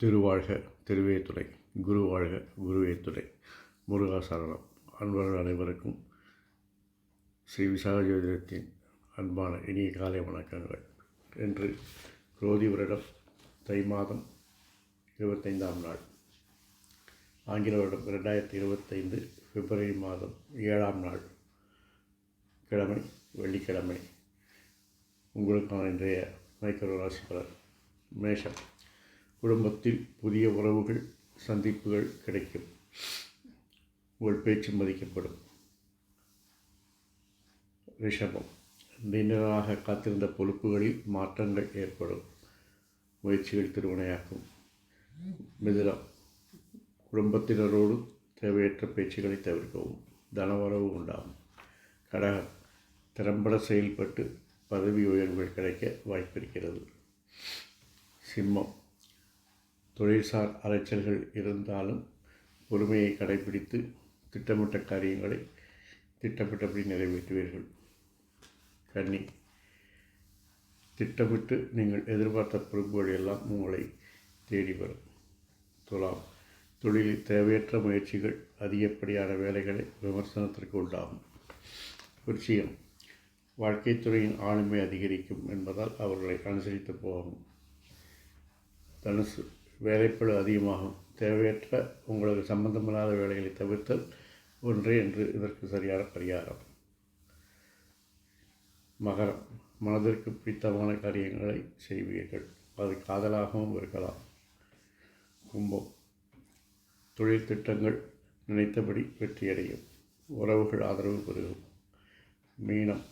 திருவாழ்க திருவே துணை, குரு வாழ்க குருவே துணை, முருகா சரணம். அன்பர்கள் அனைவருக்கும் ஸ்ரீ விசாக ஜோதிடத்தின் அன்பான இனிய காலை வணக்கங்கள். இன்று குரோதி வருடம் தை மாதம் 25ஆம் நாள், ஆங்கில வருடம் 2025 பிப்ரவரி மாதம் 7ஆம் நாள், கிழமை வெள்ளிக்கிழமை. உங்களுக்கான இன்றைய மைக்கரோ ராசி பலன். மேஷம். குடும்பத்தில் புதிய உறவுகள் சந்திப்புகள் கிடைக்கும். உங்கள் பேச்சு மதிக்கப்படும். ரிஷபம். நீண்ட நாளாக காத்திருந்த பொறுப்புகளில் மாற்றங்கள் ஏற்படும். முயற்சிகள் திருவினையாக்கும். மிதுனம். குடும்பத்தினரோடு தேவையற்ற பேச்சுகளை தவிர்க்கவும். தனவரவு உண்டாகும். கடகம். திறம்பட செயல்பட்டு பதவி உயர்வுகள் கிடைக்க வாய்ப்பிருக்கிறது. சிம்மம். தொழில்சார் அலைச்சல்கள் இருந்தாலும் பொறுமையை கடைபிடித்து திட்டமிட்ட காரியங்களை திட்டமிட்டபடி நிறைவேற்றுவீர்கள். கன்னி. திட்டமிட்டு நீங்கள் எதிர்பார்த்த பொறுப்புகள் எல்லாம் உங்களை தேடி வரும். துலாம். தொழிலில் தேவையற்ற முயற்சிகள் அதிகப்படியான வேலைகளை விமர்சனத்திற்கு உண்டாகும். விருச்சிகம். வாழ்க்கை துறையின் ஆளுமை அதிகரிக்கும் என்பதால் அவர்களை அனுசரித்து போகும். தனுசு. வேலைப்பளு அதிகமாகும். தேவையற்ற உங்களுக்கு சம்பந்தமில்லாத வேலைகளை தவிர்த்தல் ஒன்றே என்று இதற்கு சரியான பரிகாரம். மகரம். மனதிற்கு பிடித்தமான காரியங்களை செய்வீர்கள். அது காதலாகவும் இருக்கலாம். கும்பம். தொழில் திட்டங்கள் நினைத்தபடி வெற்றியடையும். உறவுகள் ஆதரவு பெருகும். மீனம்.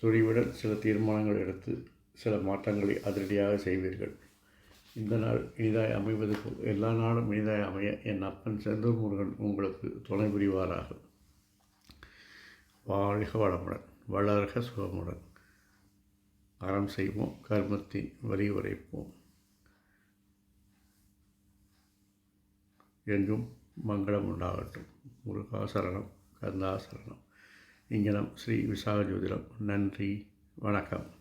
துணிவுடன் சில தீர்மானங்கள் எடுத்து சில மாற்றங்களை அதிரடியாக செய்வீர்கள். இந்த நாள் இனிதாய் அமைவது போல் எல்லா நாளும் இனிதாய் அமைய என் அப்பன் செந்தூர் முருகன் உங்களுக்கு துணை புரிவாராக. வாழ்க வளமுடன், வளர்க சுகமுடன். அறம் செய்வோம், கர்மத்தின் வரி உரைப்போம். எங்கும் மங்களம் உண்டாகட்டும். முருகா சரணம், கந்தா சரணம். இங்கனம் ஸ்ரீ விசாக ஜோதிடம். நன்றி, வணக்கம்.